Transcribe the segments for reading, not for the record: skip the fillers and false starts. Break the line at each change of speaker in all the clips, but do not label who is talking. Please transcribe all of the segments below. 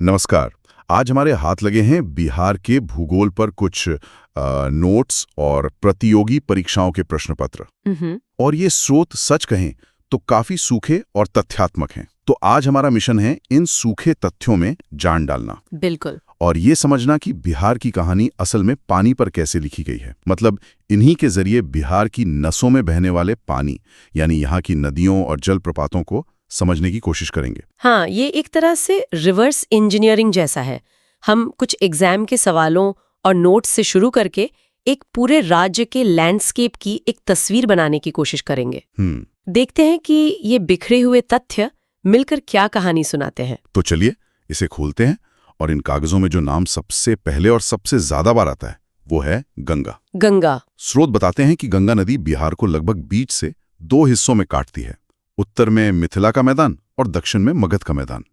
नमस्कार। आज हमारे हाथ लगे हैं बिहार के भूगोल पर कुछ नोट्स और प्रतियोगी परीक्षाओं के प्रश्न पत्र। और ये स्रोत सच कहें तो काफी सूखे और तथ्यात्मक हैं। तो आज हमारा मिशन है इन सूखे तथ्यों में जान डालना।
बिल्कुल।
और ये समझना कि बिहार की कहानी असल में पानी पर कैसे लिखी गई है। मतलब इन्हीं के जरिए बिहार की नसों में बहने वाले पानी यानी यहाँ की नदियों और जलप्रपातों को समझने की कोशिश करेंगे।
हाँ, ये एक तरह से रिवर्स इंजीनियरिंग जैसा है। हम कुछ एग्जाम के सवालों और नोट्स से शुरू करके एक पूरे राज्य के लैंडस्केप की एक तस्वीर बनाने की कोशिश करेंगे। देखते हैं कि ये बिखरे हुए तथ्य मिलकर क्या कहानी सुनाते हैं।
तो चलिए इसे खोलते हैं और इन कागजों में जो नाम सबसे पहले और सबसे ज्यादा बार आता है वो है गंगा।
गंगा।
स्रोत बताते हैं कि गंगा नदी बिहार को लगभग बीच से दो हिस्सों में काटती है। उत्तर में मिथिला का मैदान और दक्षिण में मगध का मैदान।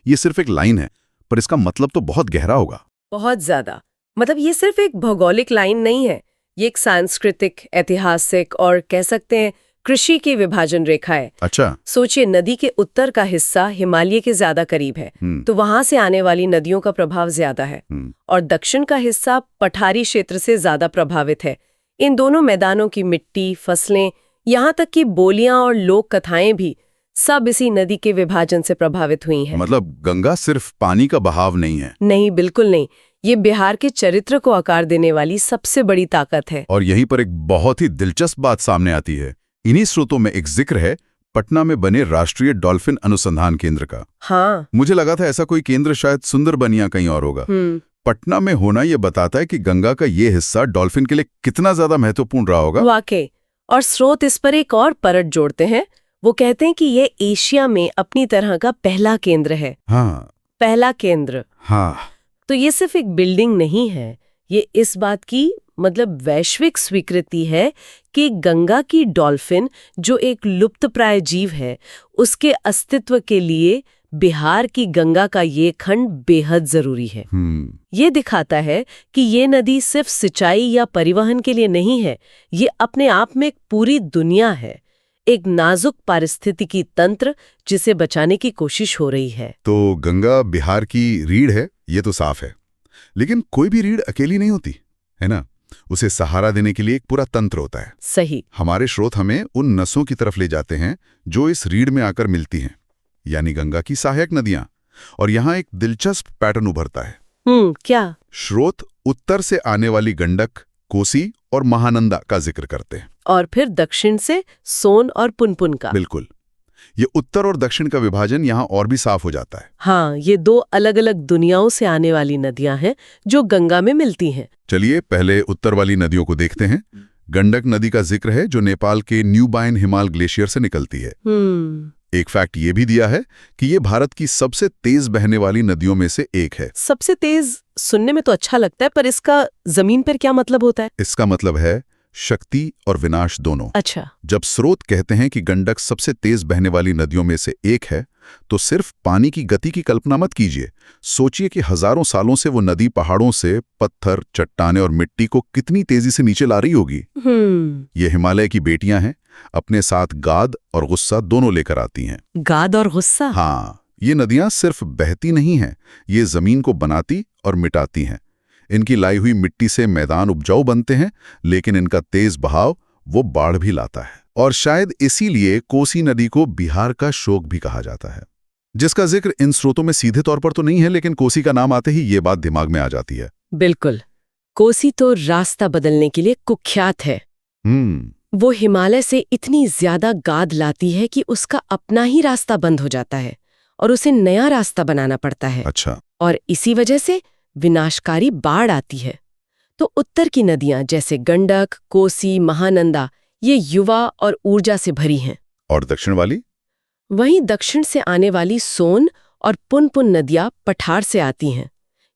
ये सिर्फ एक लाइन है, पर इसका मतलब तो बहुत गहरा होगा।
बहुत ज्यादा। मतलब ये सिर्फ एक भौगोलिक लाइन नहीं है, ये एक सांस्कृतिक, ऐतिहासिक और कह सकते हैं कृषि की विभाजन रेखा है।
अच्छा।
सोचिए, नदी के उत्तर का हिस्सा हिमालय के ज्यादा करीब है, तो वहां से आने वाली नदियों का प्रभाव ज्यादा है, और दक्षिण का हिस्सा पठारी क्षेत्र से ज्यादा प्रभावित है। इन दोनों मैदानों की मिट्टी, फसलें, यहाँ तक कि बोलियां और लोक कथाएं भी सब इसी नदी के विभाजन से प्रभावित हुई हैं।
मतलब गंगा सिर्फ पानी का बहाव नहीं है।
नहीं, बिल्कुल नहीं। ये बिहार के चरित्र को आकार देने वाली सबसे बड़ी ताकत है।
और यहीं पर एक बहुत ही दिलचस्प बात सामने आती है। इन्हीं स्रोतों में एक जिक्र है पटना में बने राष्ट्रीय डॉल्फिन अनुसंधान केंद्र का।
हाँ।
मुझे लगा था ऐसा कोई केंद्र शायद सुंदरबनिया कहीं और होगा। पटना में होना यह बताता है कि गंगा का ये हिस्सा डॉल्फिन के लिए कितना ज्यादा महत्वपूर्ण रहा होगा।
वाकई। और स्रोत इस पर एक और परत जोड़ते हैं। वो कहते हैं कि ये एशिया में अपनी तरह का पहला केंद्र है।
हाँ,
पहला केंद्र।
हाँ।
तो ये सिर्फ एक बिल्डिंग नहीं है, ये इस बात की मतलब वैश्विक स्वीकृति है कि गंगा की डॉल्फिन, जो एक लुप्तप्राय जीव है, उसके अस्तित्व के लिए बिहार की गंगा का ये खंड बेहद जरूरी है। ये दिखाता है कि ये नदी सिर्फ सिंचाई या परिवहन के लिए नहीं है, ये अपने आप में एक पूरी दुनिया है, एक नाजुक पारिस्थितिकी तंत्र जिसे बचाने की कोशिश हो रही है।
तो गंगा बिहार की रीढ़ है, ये तो साफ है। लेकिन कोई भी रीढ़ अकेली नहीं होती, है ना? उसे सहारा देने के लिए एक पूरा तंत्र होता है।
सही। हमारे
स्रोत हमें उन नसों की तरफ ले जाते हैं जो इस रीढ़ में आकर मिलती हैं, यानी गंगा की सहायक नदियां। और यहाँ एक दिलचस्प पैटर्न उभरता है।
क्या?
स्रोत उत्तर से आने वाली गंडक, कोसी और महानंदा का जिक्र करते हैं,
और फिर दक्षिण से सोन और पुनपुन का।
बिल्कुल। ये उत्तर और दक्षिण का विभाजन यहाँ और भी साफ हो जाता है।
हाँ, ये दो अलग अलग दुनियाओं से आने वाली नदियां हैं जो गंगा में मिलती हैं।
चलिए पहले उत्तर वाली नदियों को देखते हैं। गंडक नदी का जिक्र है जो नेपाल के न्यूबाइन हिमाल ग्लेशियर से निकलती है। एक फैक्ट ये भी दिया है कि ये भारत की सबसे तेज बहने वाली नदियों में से एक है।
सबसे तेज सुनने में तो अच्छा लगता है, पर इसका जमीन पर क्या मतलब होता है?
इसका मतलब है शक्ति और विनाश दोनों।
अच्छा।
जब स्रोत कहते हैं कि गंडक सबसे तेज बहने वाली नदियों में से एक है, तो सिर्फ पानी की गति की कल्पना मत कीजिए। सोचिए कि हजारों सालों से वो नदी पहाड़ों से पत्थर, चट्टाने और मिट्टी को कितनी तेजी से नीचे ला रही होगी। ये हिमालय की बेटियां हैं, अपने साथ गाद और गुस्सा दोनों लेकर आती हैं।
गाद और गुस्सा?
हाँ, ये नदियां सिर्फ बहती नहीं हैं, ये जमीन को बनाती और मिटाती हैं। इनकी लाई हुई मिट्टी से मैदान उपजाऊ बनते हैं, लेकिन इनका तेज बहाव वो बाढ़ भी लाता है। और शायद इसीलिए कोसी नदी को बिहार का शोक भी कहा जाता है, जिसका जिक्र इन स्रोतों में सीधे तौर पर तो नहीं है, लेकिन कोसी का नाम आते ही ये बात दिमाग में आ जाती है।
बिल्कुल। कोसी तो रास्ता बदलने के लिए कुख्यात है। वो हिमालय से इतनी ज्यादा गाद लाती है कि उसका अपना ही रास्ता बंद हो जाता है और उसे नया रास्ता बनाना पड़ता है।
अच्छा।
और इसी वजह से विनाशकारी बाढ़ आती है। तो उत्तर की नदियां जैसे गंडक, कोसी, महानंदा ये युवा और ऊर्जा से भरी हैं।
और दक्षिण वाली?
वहीं दक्षिण से आने वाली सोन और पुनपुन नदियां पठार से आती हैं।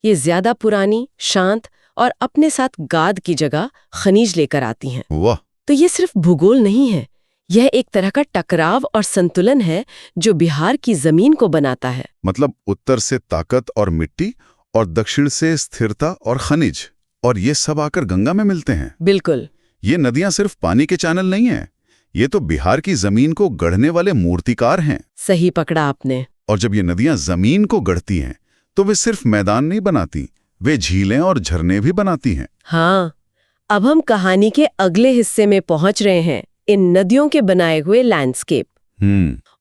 ये ज्यादा पुरानी, शांत और अपने साथ गाद की जगह खनिज लेकर आती हैं।
वाह!
तो ये सिर्फ भूगोल नहीं है, यह एक तरह का टकराव और संतुलन है जो बिहार की जमीन को बनाता है।
मतलब उत्तर से ताकत और मिट्टी और दक्षिण से स्थिरता और खनिज, और ये सब आकर गंगा में मिलते हैं।
बिल्कुल।
ये नदियां सिर्फ पानी के चैनल नहीं हैं, ये तो बिहार की जमीन को गढ़ने वाले मूर्तिकार हैं।
सही पकड़ा आपने।
और जब ये नदियां जमीन को गढ़ती हैं तो वे सिर्फ मैदान नहीं बनाती, वे झीलें और झरने भी बनाती हैं।
हाँ, अब हम कहानी के अगले हिस्से में पहुंच रहे हैं, इन नदियों के बनाए हुए लैंडस्केप।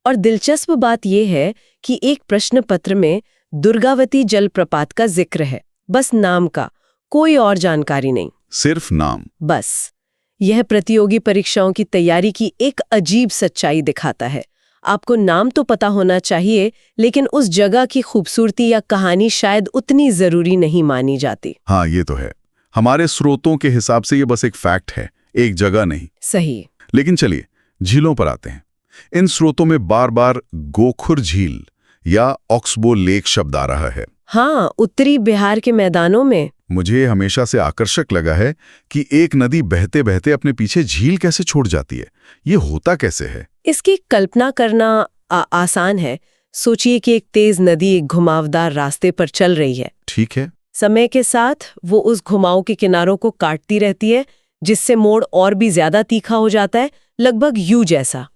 और दिलचस्प बात यह है कि एक प्रश्न पत्र में दुर्गावती जलप्रपात का जिक्र है, बस नाम का, कोई और जानकारी नहीं,
सिर्फ नाम।
बस। यह प्रतियोगी परीक्षाओं की तैयारी की एक अजीब सच्चाई दिखाता है। आपको नाम तो पता होना चाहिए, लेकिन उस जगह की खूबसूरती या कहानी शायद उतनी जरूरी नहीं मानी जाती।
हाँ, ये तो है। हमारे स्रोतों के हिसाब से ये बस एक फैक्ट है, एक जगह नहीं।
सही।
लेकिन चलिए झीलों पर आते हैं। इन स्रोतों में बार बार गोखुर झील या ऑक्सबो लेक शब्द आ रहा है।
हाँ, उत्तरी बिहार के मैदानों में।
मुझे हमेशा से आकर्षक लगा है कि एक नदी बहते बहते अपने पीछे झील कैसे छोड़ जाती है। ये होता कैसे है?
इसकी कल्पना करना आसान है। सोचिए कि एक तेज नदी एक घुमावदार रास्ते पर चल रही है।
ठीक है।
समय के साथ वो उस घुमाव के किनारों को काटती रहती है, जिससे मोड़ और भी ज्यादा तीखा हो जाता है, लगभग यू जैसा।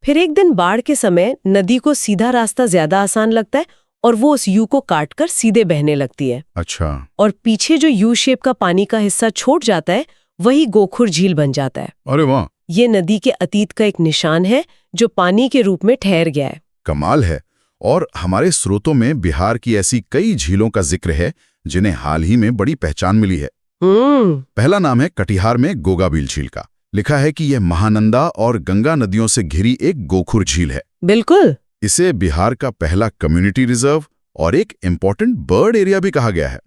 फिर एक दिन बाढ़ के समय नदी को सीधा रास्ता ज्यादा आसान लगता है और वो उस यू को काटकर सीधे बहने लगती है।
अच्छा।
और पीछे जो यू शेप का पानी का हिस्सा छोड़ जाता है, वही गोखुर झील बन जाता है।
अरे वाह!
ये नदी के अतीत का एक निशान है जो पानी के रूप में ठहर गया है।
कमाल है। और हमारे स्रोतों में बिहार की ऐसी कई झीलों का जिक्र है जिन्हें हाल ही में बड़ी पहचान मिली है। पहला नाम है कटिहार में गोगाबील झील का। लिखा है कि यह महानंदा और गंगा नदियों से घिरी एक गोखुर झील है।
बिल्कुल।
इसे बिहार का पहला कम्युनिटी रिजर्व और एक इम्पोर्टेंट बर्ड एरिया भी कहा गया है।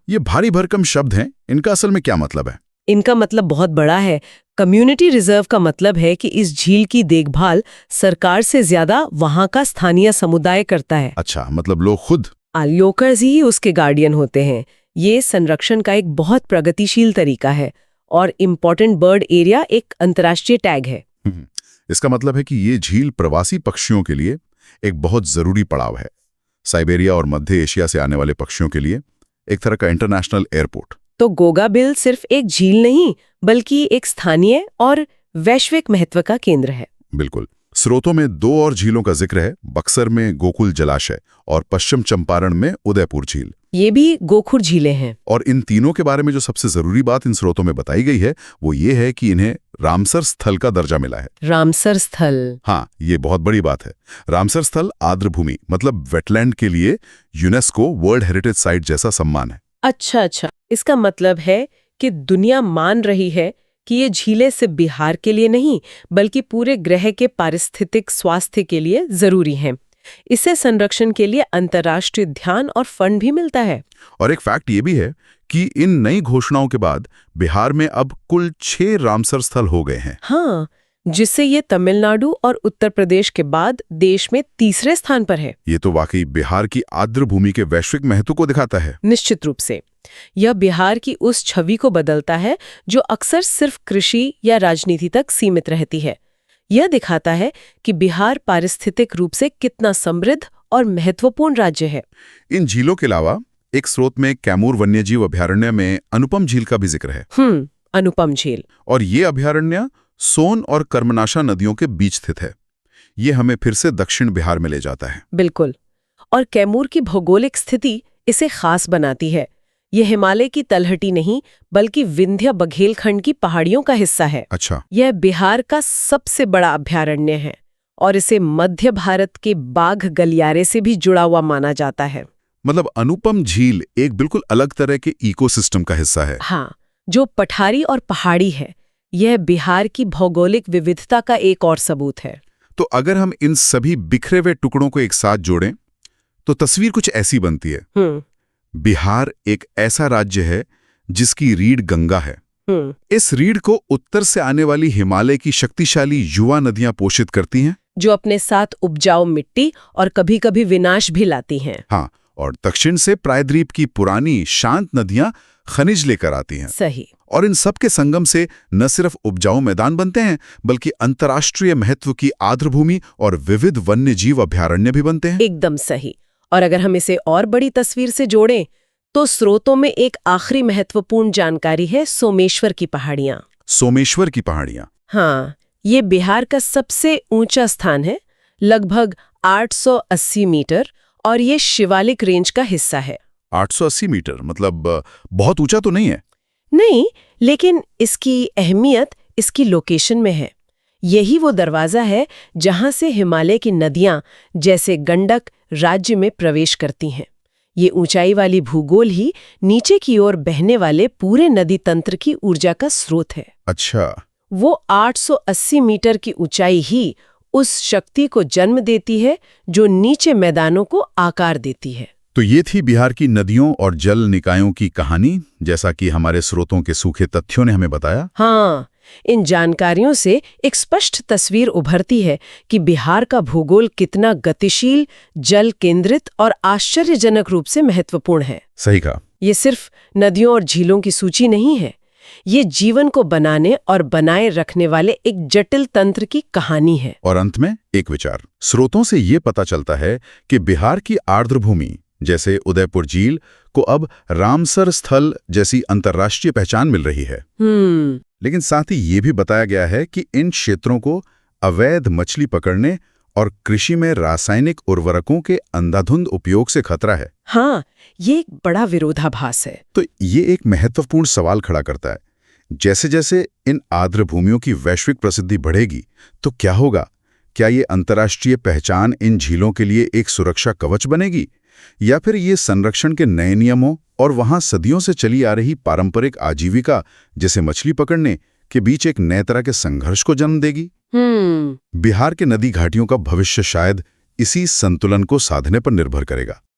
ये भारी भरकम शब्द हैं, इनका असल में क्या मतलब है?
इनका मतलब बहुत बड़ा है। कम्युनिटी रिजर्व का मतलब है कि इस झील की देखभाल सरकार से ज्यादा वहां का स्थानीय समुदाय करता है।
अच्छा, मतलब लोग खुद
लोकल्स ही उसके गार्डियन होते हैं। ये संरक्षण का एक बहुत प्रगतिशील तरीका है और इम्पोर्टेंट बर्ड एरिया एक अंतर्राष्ट्रीय टैग है।
इसका मतलब है कि ये झील प्रवासी पक्षियों के लिए एक बहुत जरूरी पड़ाव है। साइबेरिया और मध्य एशिया से आने वाले पक्षियों के लिए एक तरह का इंटरनेशनल एयरपोर्ट।
तो गोगाबिल सिर्फ एक झील नहीं, बल्कि एक स्थानीय और वैश्विक महत्व का केंद्र है।
बिल्कुल। स्रोतों में दो और झीलों का जिक्र है, बक्सर में गोकुल जलाशय और पश्चिम चंपारण में उदयपुर झील। ये
भी गोखुर झीलें हैं।
और इन तीनों के बारे में जो सबसे जरूरी बात इन स्रोतों में बताई गई है वो ये है कि इन्हें रामसर स्थल का दर्जा मिला है।
रामसर स्थल?
हाँ, ये बहुत बड़ी बात है। रामसर स्थल आर्द्रभूमि मतलब वेटलैंड के लिए यूनेस्को वर्ल्ड हेरिटेज साइट जैसा सम्मान है।
अच्छा। इसका मतलब है कि दुनिया मान रही है कि ये झीलें सिर्फ बिहार के लिए नहीं, बल्कि पूरे ग्रह के पारिस्थितिक स्वास्थ्य के लिए जरूरी हैं। इससे संरक्षण के लिए अंतर्राष्ट्रीय ध्यान और फंड भी मिलता है।
और एक फैक्ट ये भी है कि इन नई घोषणाओं के बाद बिहार में अब कुल 6 रामसर स्थल हो गए हैं।
हाँ, जिससे ये तमिलनाडु और उत्तर प्रदेश के बाद देश में तीसरे स्थान पर है।
ये तो वाकई बिहार की आर्द्र भूमि के वैश्विक महत्व को दिखाता है।
निश्चित रूप से। यह बिहार की उस छवि को बदलता है जो अक्सर सिर्फ कृषि या राजनीति तक सीमित रहती है। यह दिखाता है कि बिहार पारिस्थितिक रूप से कितना समृद्ध और महत्वपूर्ण राज्य है।
इन झीलों के अलावा एक स्रोत में कैमूर वन्यजीव अभयारण्य में अनुपम झील का भी जिक्र है।
अनुपम झील।
और ये अभयारण्य सोन और कर्मनाशा नदियों के बीच स्थित है। ये हमें फिर से दक्षिण बिहार में ले जाता है।
बिल्कुल। और कैमूर की भौगोलिक स्थिति इसे खास बनाती है। यह हिमालय की तलहटी नहीं, बल्कि विंध्य बघेलखंड की पहाड़ियों का हिस्सा है।
अच्छा।
यह बिहार का सबसे बड़ा अभयारण्य है और इसे मध्य भारत के बाघ गलियारे से भी जुड़ा हुआ माना जाता है।
मतलब अनुपम झील एक बिल्कुल अलग तरह के इकोसिस्टम का हिस्सा है।
हाँ, जो पठारी और पहाड़ी है। यह बिहार की भौगोलिक विविधता का एक और सबूत है।
तो अगर हम इन सभी बिखरे हुए टुकड़ों को एक साथ जोड़ें तो तस्वीर कुछ ऐसी बनती है। बिहार एक ऐसा राज्य है जिसकी रीढ़ गंगा है। इस रीढ़ को उत्तर से आने वाली हिमालय की शक्तिशाली युवा नदियां पोषित करती हैं,
जो अपने साथ उपजाऊ मिट्टी और कभी-कभी विनाश भी लाती हैं।
हाँ, और दक्षिण से प्रायद्वीप की पुरानी शांत नदियां खनिज लेकर आती हैं।
सही।
और इन सब के संगम से न सिर्फ उपजाऊ मैदान बनते हैं, बल्कि अंतर्राष्ट्रीय महत्व की आर्द्रभूमि और विविध वन्यजीव अभयारण्य भी बनते हैं।
एकदम सही। और अगर हम इसे और बड़ी तस्वीर से जोड़ें तो स्रोतों में एक आखिरी महत्वपूर्ण जानकारी है सोमेश्वर की पहाड़ियां।
सोमेश्वर की पहाड़ियां?
हाँ, ये बिहार का सबसे ऊंचा स्थान है, लगभग 880 मीटर, और ये शिवालिक रेंज का हिस्सा है।
880 मीटर मतलब बहुत ऊंचा तो नहीं है।
नहीं, लेकिन इसकी अहमियत इसकी लोकेशन में है। यही वो दरवाजा है जहां से हिमालय की नदियां जैसे गंडक राज्य में प्रवेश करती हैं। ये ऊंचाई वाली भूगोल ही नीचे की ओर बहने वाले पूरे नदी तंत्र की ऊर्जा का स्रोत है।
अच्छा,
वो 880 मीटर की ऊंचाई ही उस शक्ति को जन्म देती है जो नीचे मैदानों को आकार देती है।
तो ये थी बिहार की नदियों और जल निकायों की कहानी, जैसा कि हमारे स्रोतों के सूखे तथ्यों ने हमें बताया।
हाँ, इन जानकारियों से एक स्पष्ट तस्वीर उभरती है कि बिहार का भूगोल कितना गतिशील, जल केंद्रित और आश्चर्यजनक रूप से महत्वपूर्ण है।
सही कहा।
ये सिर्फ नदियों और झीलों की सूची नहीं है, ये जीवन को बनाने और बनाए रखने वाले एक जटिल तंत्र की कहानी है।
और अंत में एक विचार, स्रोतों से ये पता चलता है कि बिहार की आर्द्रभूमि जैसे उदयपुर झील को अब रामसर स्थल जैसी अंतर्राष्ट्रीय पहचान मिल रही है। लेकिन साथ ही ये भी बताया गया है कि इन क्षेत्रों को अवैध मछली पकड़ने और कृषि में रासायनिक उर्वरकों के अंधाधुंध उपयोग से खतरा है।
हाँ, ये एक बड़ा विरोधाभास है।
तो ये एक महत्वपूर्ण सवाल खड़ा करता है, जैसे जैसे इन आर्द्र भूमियों की वैश्विक प्रसिद्धि बढ़ेगी तो क्या होगा? क्या ये अंतर्राष्ट्रीय पहचान इन झीलों के लिए एक सुरक्षा कवच बनेगी, या फिर ये संरक्षण के नए नियमों और वहां सदियों से चली आ रही पारंपरिक आजीविका जैसे मछली पकड़ने के बीच एक नए तरह के संघर्ष को जन्म देगी? बिहार के नदी घाटियों का भविष्य शायद इसी संतुलन को साधने पर निर्भर करेगा।